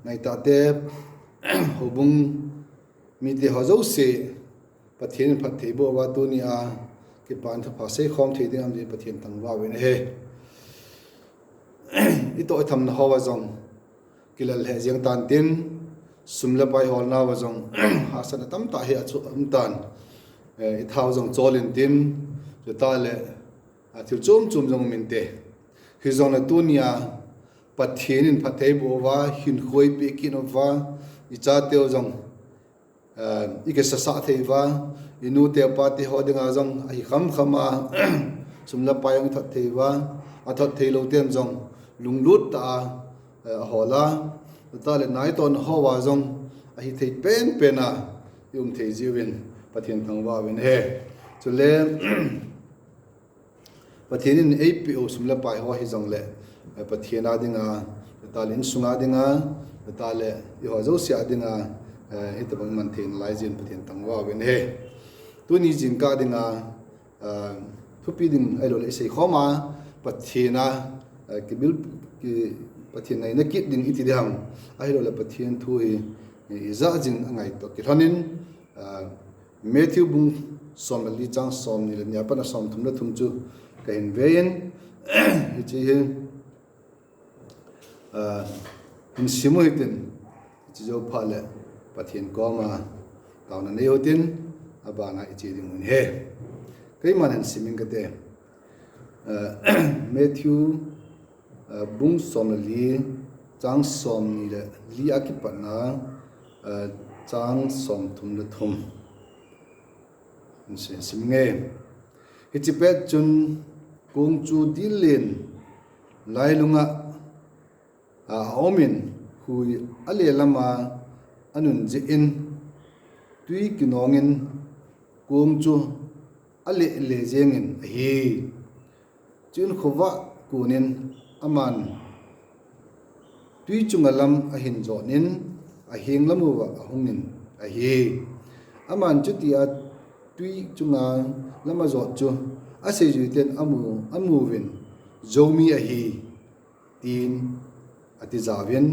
ngày ta te hobung mi te hazo se pathian phat thei bo wa tu ni a ki pan tha pha se khom thei ding am je pathian tang wa wen he i to tham na hawa zong kilal he jiang tan tin sumla pai hol na wa zong hasan tam ta he achu am tan i thau zong cholin tin je ta le a thil chum chum zong min te hi zong na tu ni a pathian in phat thei bo wa hin khoi pe kin wa i cha teo zong ike sa thei wa inu te pa ti ho dinga zong ai kham khama sumla payang that thei wa a that thei lo tem zong lunglut ta hola ta le nai ton ho wa zong a hi thei pen pena yum thei jiwin pathian thang wa wen he chule pathian in apo sumla pai ho hi zong le pathian a dinga ta lin sunga dinga ta le i ho zo sia dinga ita bang mantin lai jin pathian tang wa wen he tu ni jin ka dinga thupi ding ai lo le sei khoma pathiana ki bil ki pathian nei na kit ding iti dang ai lo le pathian thu hi za jin angai to ki thanin Matthew bung som li chang som ni le nya pa na som thum na thum chu ka in vein hi chi hi in simu hitin chi jo pha le pathian ko ma taw na nei hotin abana ichi ding un he kai man han simin ka te Matthew bung som li chang som ni le li akipana chang som thum na thum sim nge hitipet chun kung chu dilin lailunga a omin hui ale lama anun je in tui kinongin kung chu ale le jengin hi chun khowa kunin aman tui chungalam a hin zonin a heng lamu wa hungin a hi aman chutia tui chunga lama zot chu a se ju ten amu win zomi a hi tin ati zawin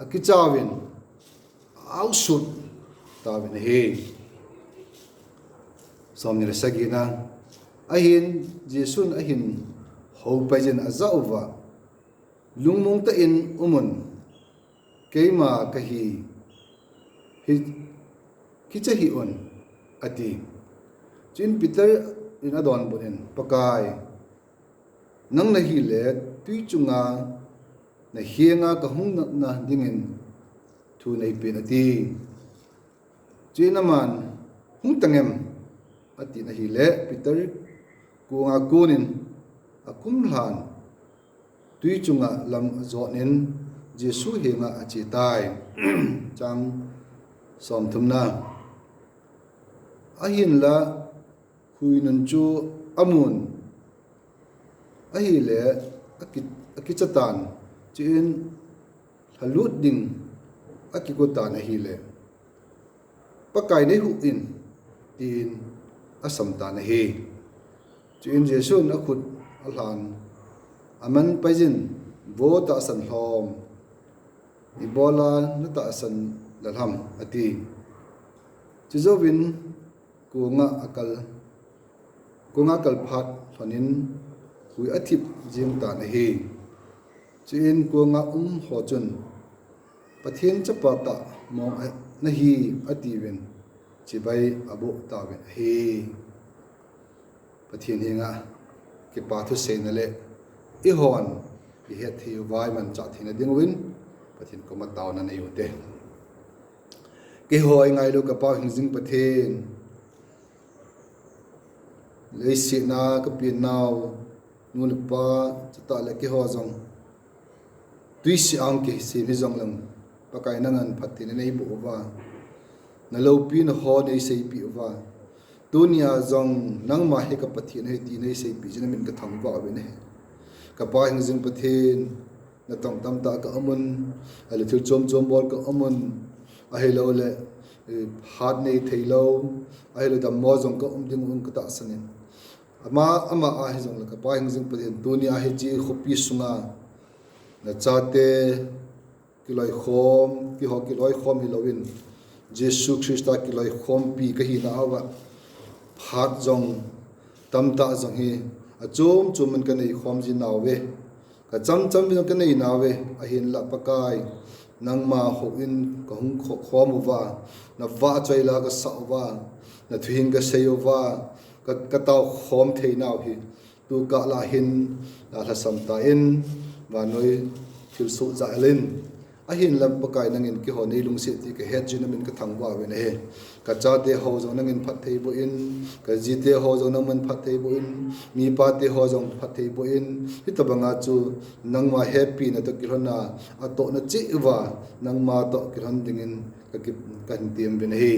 akicawin ausut tawin he somni sagina ahin jesun ahin ho pajen azauwa lungmong ta in umun keima kahi hi kichahi on ati chin peter in adon bunin pakai nang na hi le tui chunga na hienga ka hung na dingin thu nei pin ati chinaman hung tangem ati na hi le peter kunga kunin akum hlan tui chunga lam zonin jesu henga achi tai chang som thumna ahin la huinun chu amun ahi le akichatan chin halut ding akikutan ahi le pakai nei hu in tin asam ta na hi chin jesu na khut alhan aman pajin vo ta san hlom ibola na ta san lalham ati chizovin kunga akal phat phanin hui athip jim ta na hi chin kunga ho chun pathian chapa ta mong na hi atiwen chibai abu ta wen hi pathian hinga ki pa thu se na le i hon i het thi vai man cha thina ding win pathian ko ma taw na nei hote ke hoi ngai lo ka pa hingjing pathian leisi na ka pin naw nun pa chata le ke ho jong tui si ang ke si mi jong lam pakai nangan phatin nei bu wa na lo pi na ho nei sei pi wa dunia jong nang ma he ka pathin he ti nei sei pi jina min ka tham wa be ne ka pa hingjing pathin na tong tam ta ka amun ale thil chom chom bol ka amun a he lo le hat nei theilo a he lo da mo jong ka ding ka ta sanin ama a he jong la ka pa hingjing pathin dunia he ji khopi sunga na chate kiloi khom ki ho kiloi khom hi lovin Jesu Christa kiloi khom pi ka hi na awa phat jong tamta jong hi a chum chum man kan ei khom ji nawe ka cham cham bi kan ei nawe a hin la pakai nang ma ho in ka hung khom wa na wa chai la ka sa wa na thuing ka seyo wa ka taw khom thei naw hi tu ka la hin la sam ta in wa noi thil su za lin a hin lam pakai nangin ki ho nei lung se ti ka het jin min ka thang wa we ne he ka cha te ho zo nangin phat thei bo in ka ji te ho zo nang man phat thei bo in mi pa te ho zo phat thei bo in hi ta banga chu nang ma happy na to ki hona a to na chi wa nang ma to ki hon dingin ka ki kan tiam ben he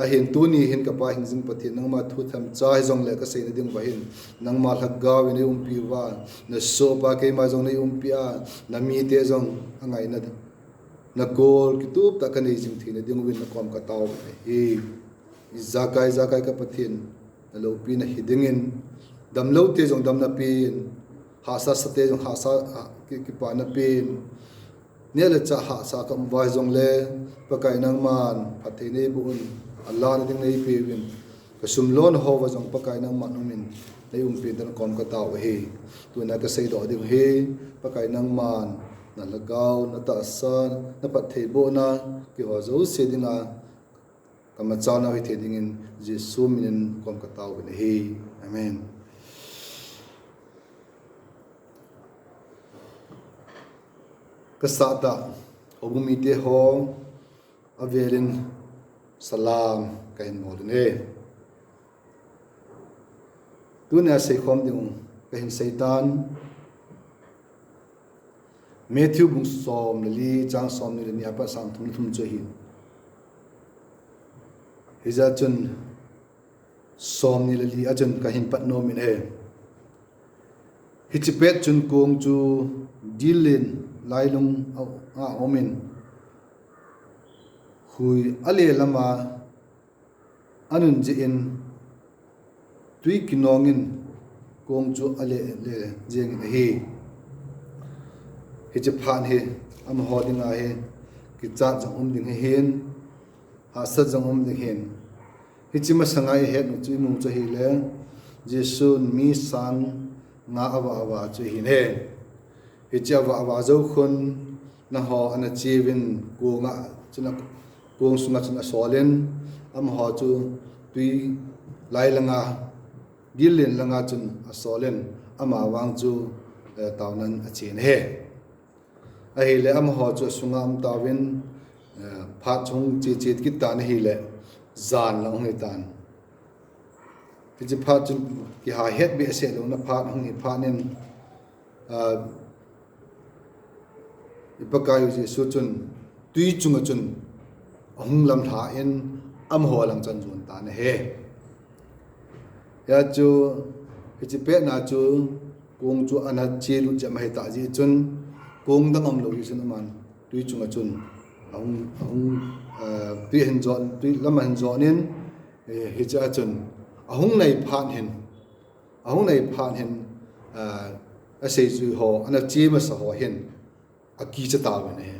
a hin tu ni hin ka pa hin jing pathi nang ma thu tham chai zong le ka sei na ding wa hin nang ma thak ga we ne pi wa na so pa ke ma zong ne pia na mi te zong angai na na gol kitup ta kan ei jing thine ding win na kom ka taw hi zakai ka pathin na lo pi na hidingin dam lo te jong dam na pin ha sa sa te jong ha sa ki pa na pin ne le cha ha sa kam vai jong le pakai nang man phathei nei bun Allah na ding nei pe win ka sum lon ho wa jong pakai nang man min nei pin tan kom ka taw hi tu na ka sei do ding hi pakai nang man na lagaw na taasa na pathei bo na ki ho zo se dinga kama chana hi the dingin Jesu minin kom ka taw ne hi amen ka sa ta obumi te ho avelin salam ka in mod ne tu na se khom ding ka hin satan Matthew bung som li chang som ni apa sam thum cho hi hiza chun som ni li ajun ka hin pat no min he hichipet chun kong chu dilin lailung a omin hui ale lama anun ji in tui kinongin kong chu ale le jeng hi hi che phan he am ho ding a he ki cha jong ding he hen ha sa jong ding hen hi chi ma sangai he no chi mu cho hi le Jesu mi sang nga awa cho hi ne hi cha wa zo khun na ho ana chi win ku nga chuna kong sunga chuna solen am ho chu tui lai langa gilin langa chun a solen ama wang chu tawnan a chen he a hi le am ho chu sunga am tawin pha chung chi ki tan hi le zan lang hi tan ki pha chun ki ha het be se lo na pha hung hi pha nen ipakayu ji su chun tui chung chun hung lam tha in am ho lang chan jun ta ne he ya chu ki pe na chu kong chu ana che lu jam hai ta ji chun kong dang am lo ji sun man tui chung chun hung tui hin zon tui lam hin zon nin hi cha chun ahung nei phan hin a sei zu ho ana che ma sa ho hin a ki cha ta ne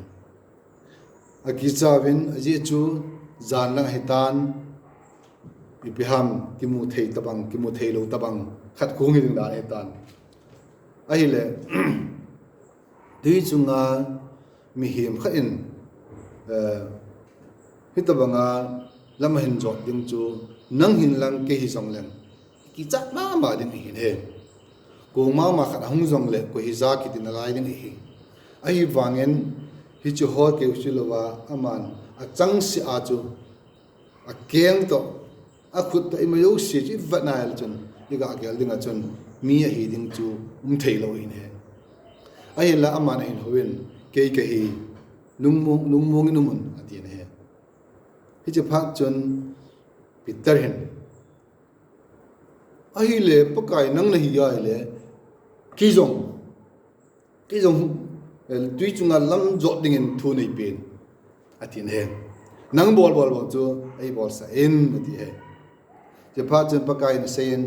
a ki cha win a ji chu zan lang hitan ipiham kimu thei tabang kimu thei lo tabang khat khung hin da hitan a hi le dui chunga mi him kha in hitabanga lam hin zo ding chu nang hin lang ke hi song leng ki cha ma ding hin he ko ma khat hung zong le ko hi za ki tin lai ding hi ai wangen hi chu ho ke chu lowa aman a chang si a chu a keng to a khut to ima yo si chi vanail chun diga gel dinga chun mi a hi ding chu thei lo in he ai la aman in hoin ke hi nung mong inumun atin he hi chu phat chun Peter hen ai le pakai nang na hi ya le ki jong tui chunga lam zo ding in thu nei pen atin he nang bol chu ai bol sa in ati he je pha chen pakai na sen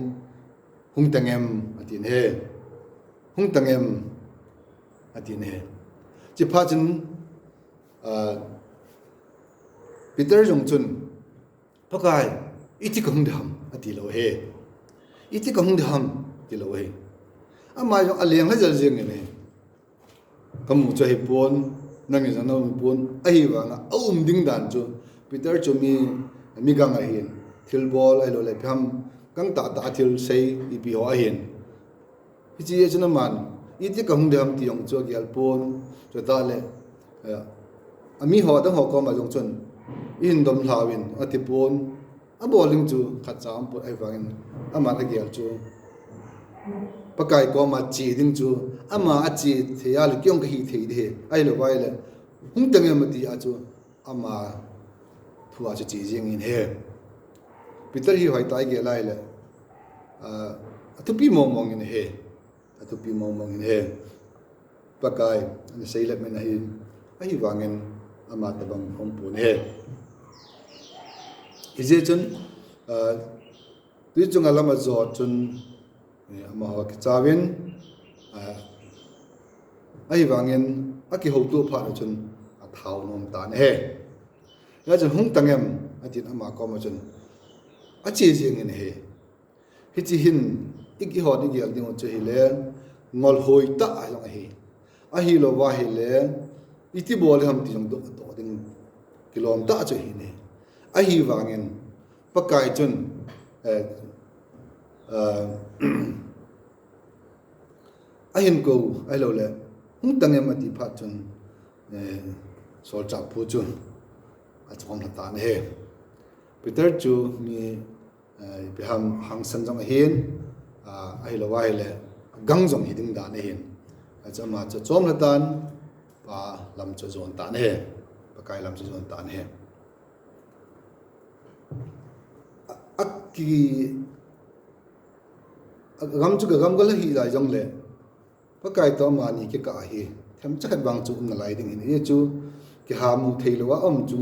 hung tangem atin he chỉ phát chân Peter dùng chun bác cái ít thì không được thì lâu hè ít thì không được thì lâu hè mà dùng aliang hết giờ riêng này kamu cho hiệp buồn năng như thế nào buồn ai vào là đinh đàn cho Peter cho mi gang ai hiền thiel ball ai lo lại pham gang ta thiel say ipi hoa hiền cái gì cho nó man ít thì không được thì dùng cho cái buồn cho ta lại mi họ đang họ có mà dùng chun in dom lawin ati buồn bowling chu khat cham pu ai wangin ama la gel chu pakai ko ma chi ding chu ama a chi thea le kyong ka hi thei de ai lo wai le hung tang em ti a chu ama thua chu chi jing in he Peter hi hoi tai ge lai le atupi mong in he atupi mong in he pakai ni sei le men hi ai wangin ama tabang om pu ne ize chun tu chung alama zo chun ama ha ki chawin ai wangin aki ho tu pha chun a thau nom ta ne he ya chun hung tangem atin ama ko ma chun a chi jing in he hi chi hin iki ho ni gel ding chu hi le ngol hoi ta a long a hi lo wa hi le iti bol ham ti jong do ding kilom ta chu hi ne a hi wangin pakai chun a hin ko ai lo le hung tang em ati phat chun sol cha pu chun a chom la ta ne he Peter chu mi bi ham hang san jong hin ai lo wai le gang jong hi ding da ne hin a chama cha chom la tan pa lam cha zon ta ne he pakai lam cha zon ta ne he aki gam chu gam gal hi lai jong le pakai to ma ni ke ka hi tham chakhat bang chu na lai ding ni chu ki ha mu thei lo am chu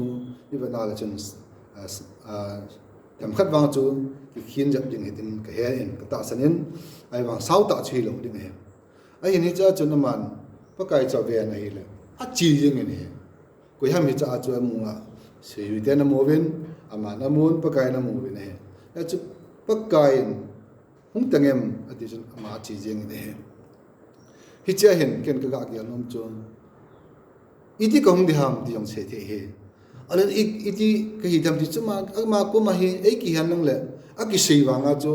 i ba na la chen tham khat bang chu ki khin jap ding hitin ka he en ka ta sanin ai wang sau ta chui lo ding he ai ni cha chu na man pakai cha ve na hi le a chi jing ni ko ham hi cha chu mu nga se yu de na mo vin ama na mun pakai na mu vin he ya chu pakai hung tangem ati chun ama chi jing ni he hi cha hen ken ka ga ki anom chu iti ka hung di ham ti jong se the he alen iti ka hi dam ti chuma ma ko ma hi ei ki han nang le a ki sei wa nga chu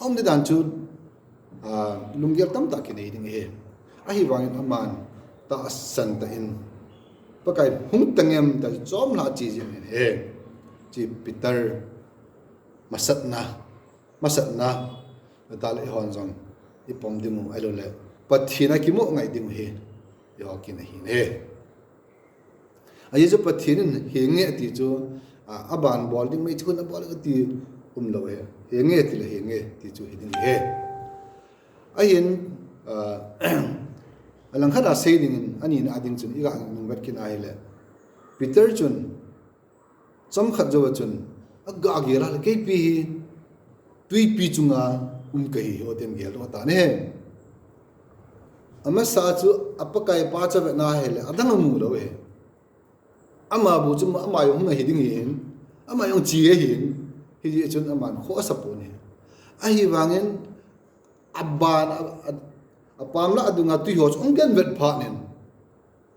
om de dan chu lungyal tam ta ki nei ding he a hi wangin aman ta san ta in pakai hung tangem ta chom la chi jing ni he chi Peter masat na ta le hon jong ipom dimu ai lo le pathina ki mo ngai ding he yo ki na hi ne ai jo pathin he nge ti chu aban bol ding mai chu na bol ti lo he nge ti le he nge ti chu hi ding he ai in alang khada sei ding ani na ding chun iga nung gat kin ai le Peter chun chom khat jo chun aga ge ra ke pi tui pi chunga kai ho ten ge lo ta ne ama sa chu apakai pa cha na he le adang mu lo he ama bu chu ama yong na hiding hin ama yong chi he hin hi ji chun aman kho sa pu ne a hi wangin aban apam la adunga tui ho chung gen vet pha nen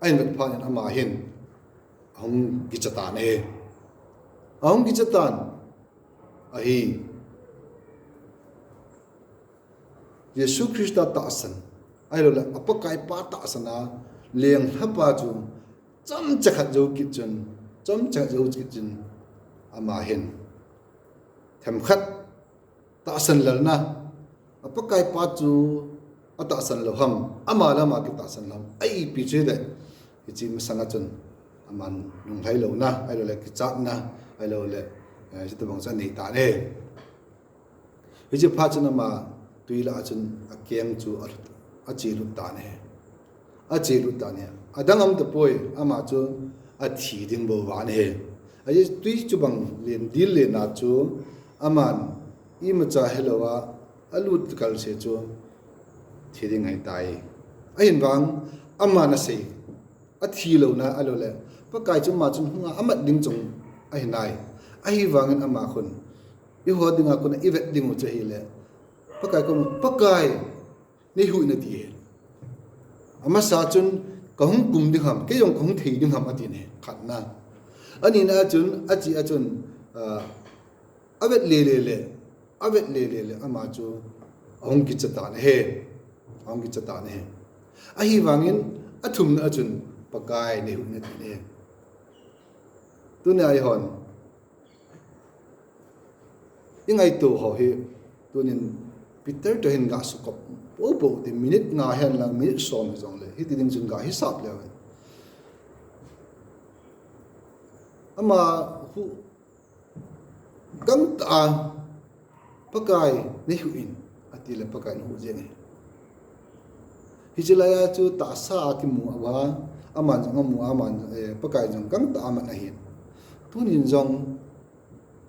ain vet pha nen ama hin hong gi chata ne hong gi chatan a hi Yesu Krista ta san ai lo la apakai pa ta sana leng hapa chu cham chakhat jo kitchen cham chak jo kitchen ama hen them khat ta san lalna apakai pa chu ata san lo ham ama la ma ki ta san lam ai pi che de chi ma sanga chun aman nung hai lo na ai lo le ki chat na ai lo le ji ta bang sa nei ta ne hi ji pha chun ma tui la chun a keng chu a chi lu ta ne adang am ta poi ama chu a thi ding bo wa ne ai tui chu bang len dil le na chu aman I ma cha hellowa alut kal se chu thi ding ai tai ai in wang ama na sei a thi lo na alo le pakai chu ma chun hunga amat ding chung ai nai ai wangin ama khun I ho dinga kun ivet dingu che hi le pakai ko pakai ni hu na ti ama sa chun kahung kum ding ham ke yong kahung thei ding ham ati ne khat na ani na chun achi achun avet le ama chu ong ki chata ne he ong ki chata ne he a hi wangin athum na chun pakai ni hu na ti ne tu ne ai hon ingai tu ho hi tunin Peter to hin ga su kop po ti minute nga hen lang minute som jong le hi ti ding jung ga hi sap le ama hu gam ta pakai ni hu in ati le pakai hu je ne hi chilaya chu ta sa ki mu wa ama jong mu ama pakai jong gam ta ama na hi tunin jong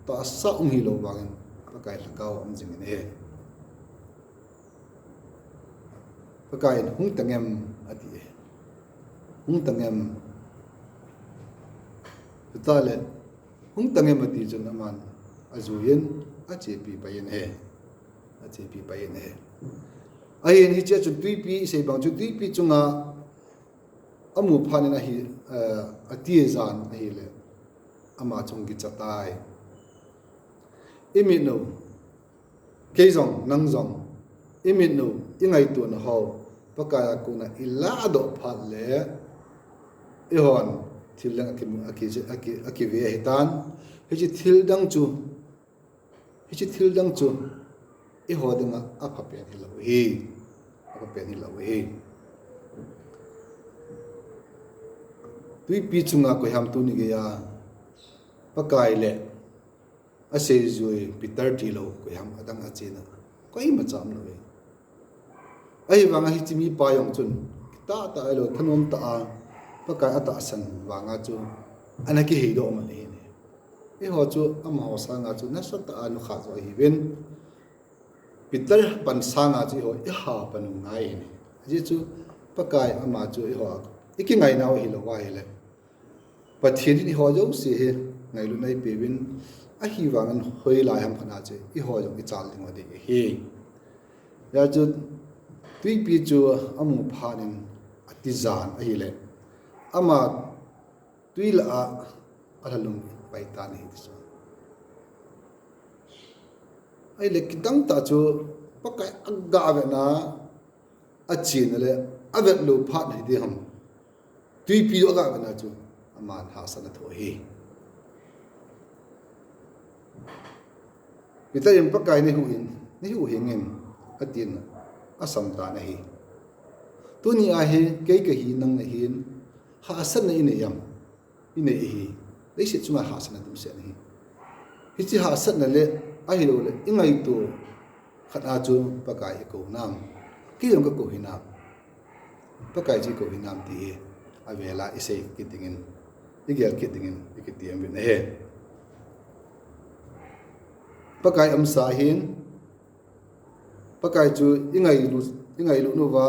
ta sa hi lo wa pakai la kaw am jing ne pakai hung tangem ati hung tangem tale hung tangem ati jun aman azuyen achepi payen he achepi payen he ayen hi che chu tuipi sei bang chu tuipi chunga amu phanin a hi ati zan hi le ama chung gi chatai imino keizong nangjong imino ingai tu na ho pakaya kuna ilado phalle ihon thildang aki ve hitan hi thildang chu I hodinga apa pen hi lo hi tui pi chunga ko ham tu ni ge ya pakai le ase zui Peter tilo ko ham adang achina koi ma cham lo ai wanga hi chimi pa yong chun ta elo thanom ta pakai ata san wanga chu anaki he do ma ne e ho chu ama ho sa nga chu na sa ta anu kha zo hi ben Peter pan sa nga chu ho I ha pan ngai ne ji chu pakai ama chu I ho iki ngai na hi lo wa hi le pathin ni ho jo se he ngai lu nai pe bin a hi wangan hoi lai ham khana che I ho jo I chal ding wa de hi ya chu tui pi chu amu phanin atizan a hi le ama tui la alalum pai ta ni chu ai le kidang ta chu pakai agga ve na achin le avet lu phat ni de ham tui pi aga ve na chu aman ha sana tho hi kita yang pakai ni hu hingin atin asam ta na hi tu ni a he ke hi nang na hin ha san na ine yam ine hi le se chunga ha san na dum se ni hi chi ha san na le a hi lo le ingai tu khata chu pakai ko nam ki yong ko hi nam pakai ji ko hi nam ti a vela ise ki tingin igel ki tingin ki tiam bin he pakai am sa hin pakai chu ingai lu no wa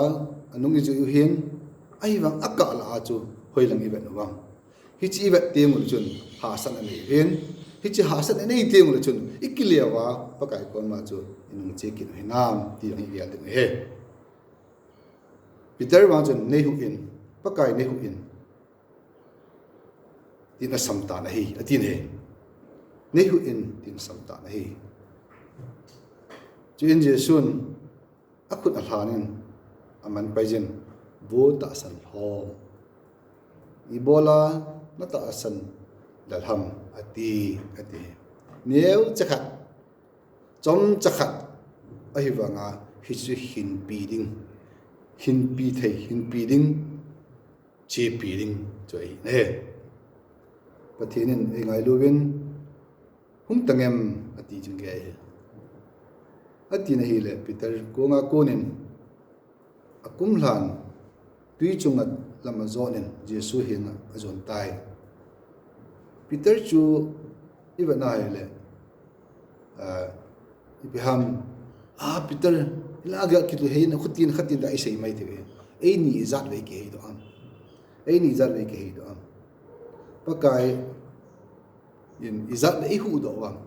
anung ju hin ai wang akka la chu hoi lang iben wang hi chi vet tiang chun ha san ani hin hi chi ha san ani tiang chun ikilia wa pakai ko ma chu inung che ki hi nam ti ang iel ding he Peter wa chun nei hu in pakai nei hu in tin asam ta na hi atin he nei hu in tin sam ta na hi chu in jesun akut alhanin aman paijin bo ta san ho ibola na ta san dalham ati neu chakhat chom chakhat ahi wanga hi chu hin pi ding che pi ding choi ne pathinin engai luwin hum tangem ati jingge ati na hi le Peter ko nga konin akum hlan tui chungat lama zonin Jesu hin azon tai Peter chu ibana hele ibham Peter ilaga kitu he na khatin da isai mai the ei ni zat ve ke do am ai ni zat ve ke hi do pakai in izat ei hu do wang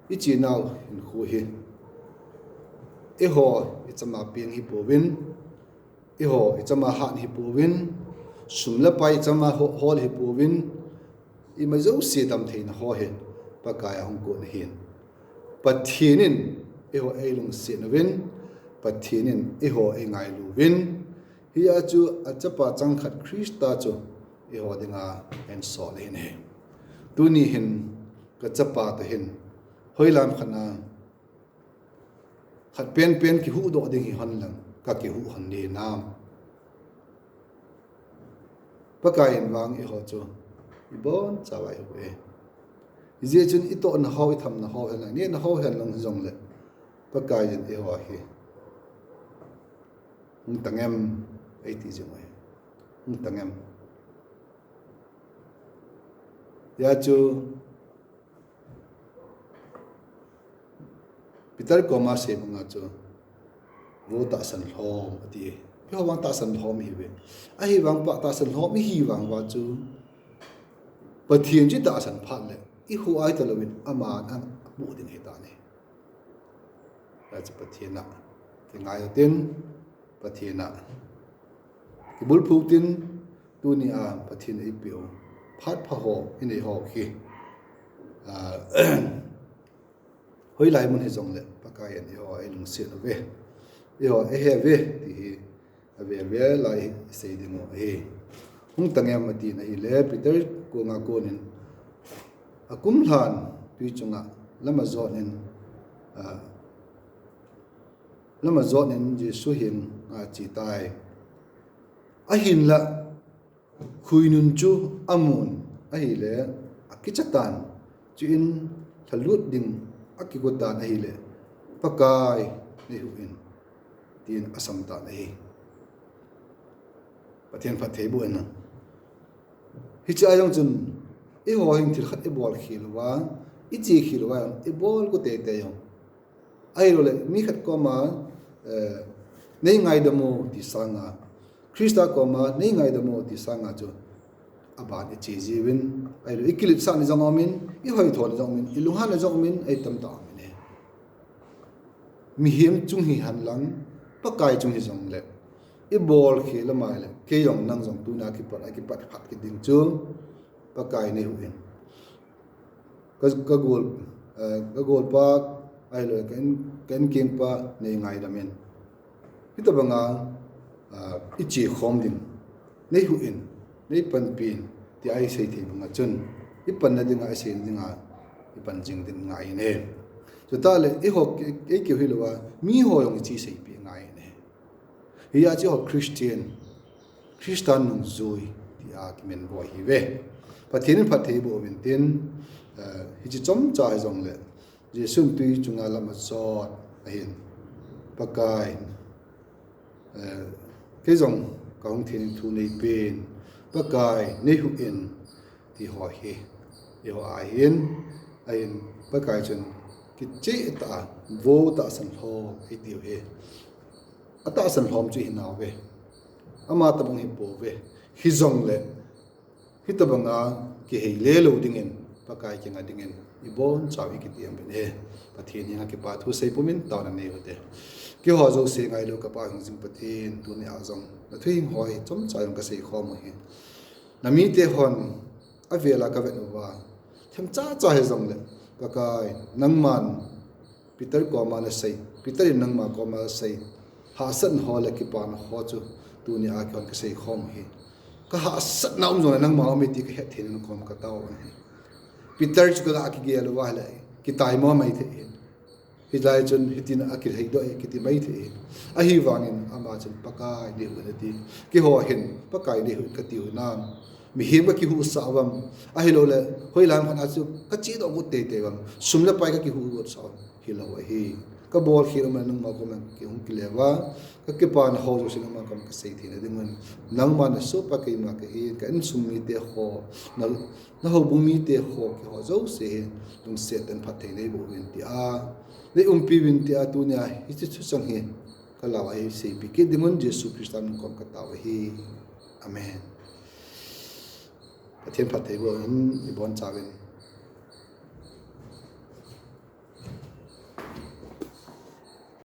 I chi nào in khu hi e ho I chama piang hi povin e ho I chama han hi povin sumla pai chama hol hi povin I mai zo si dam thein ho he pakai hong ko hin pathinin e ho ei lung si na win pathinin e ho ei ngai lu win hi a chu a chapa chang khat Krista chu e ho dinga en so le ne tu ni hin ka chapa ta hin hoi lam khana khat pen ki hu do ding hi han lang ka ki hu han ni nam pakai en wang e ho chu I bon chawai hu e je chun I to na ho I tham na ho han ni na ho han lang zong le pakai jen e ho hi hung tangem ai ti jong ai hung tangem ya chu Peter koma se mga chu wo ta san hlom ati pyo wang ta san hlom hi ve a hi wang pa ta san hlom hi wang wa chu pathian ji ta san phat le I hu ai ta lawin ama na bu ding he ta ne ra chu pathian na ke ngai tin pathian na ki bul phu tin tu ni a pathian ai pyo phat pha ho in ei ho khi hoi lai mun he zong le pakai an yo ai lung se ve yo e he ve ti ve lai se ding mo he hung tangem ma ti na hi le Peter ko nga ko nin akum hlan tui chunga lama zon nin Jesu hin a chi tai a hin la khuinun chu amun a hi le akichatan chu in thalut ding akikotan a hi le pakai ni huin tin asam ta nei pathian phat thei bu en hi cha yong chun e ho hin thil khat e bol khilwa I chi khilwa e bol ko te yong ai ro le mi khat ko ma nei ngai da mo ti sanga Krista ko ma nei ngai da mo ti sanga chu aba ni chi jiwin ai ro ikilip sa ni jangomin I hoi thon jangmin I lunghan na jangmin ai tam ta ne mi him chung hi han lang pakai chung hi jong le I bol khila mai le ke yong nang jong tu na ki pat phat ki ding chu pakai ne huin ka gol pa ai lo ken king pa nei ngai da men hita banga I chi khom ding nei huin nei pan pin ti ai sei thi banga chun I pan na dinga sei dinga I pan jing din ngai ne chu ta le I ho ke ki hi lo wa mi ho yong chi sei pi ngai ne hi a chi ho Christian nung zui ti a ki men bo hi ve pathin phat thei bo win tin hi chi chom cha jong le Jesu tui chunga lama zot a hin pakai ke jong ka hong thin thu nei pen pakai nei hu in ti ho hi yo a hin pakai chun ki che ta vo ta san ho I ti he ata san hom chi hinaw ve ama ta bang hi po ve hi zong le hi ta banga ki hei le lo dingin pakai ki nga dingin I bon chawi ki tiam ben he pathin hi nga ki pa thu sei pumin taw na nei hote ki ho zo se ngai lo ka pa hing jing pathin tu ne a zong na thui hoi chom chayong ka sei khom hi na mi te hon a vela ka ve no wa them cha he zong le pakai nangman Peter ko ma na sei Peter nang ma ko ma sei ha san ho le ki pan ho chu tu ni a kon ka sei khom hi ka ha sat na zo nang ma mi ti ka he thin no kom ka taw ni Peter chu ka ki ge lo wa le ki tai mo mai the hi lai chun hitin a ki hei do ki ti mai the a hi wangin ama chun pakai ni hu na ti ki ho hin pakai ni hu ka ti hu nam mi him ka ki hu sa wam a hi lo le hoi lam khan a chu ka chi do bu te wam sumla pai ka ki hu sa hi lo hi ka bol khi ma nang ma ko man ki hung ki lewa ka ki pa na ho jo sin ma kam ka sei thi na ding man nang ma na so pa kai ma ka hi ka in sum mi te ho na ho bu mi te ho ki ho zo se lung se tan phat thei nei bu win ti a le pi win ti a tu nya hi chu sang hi ka la wa hi sei bi ki dingon Jesu Christ am kom ka ta hi amen pathian phat thei bo in ibon chawin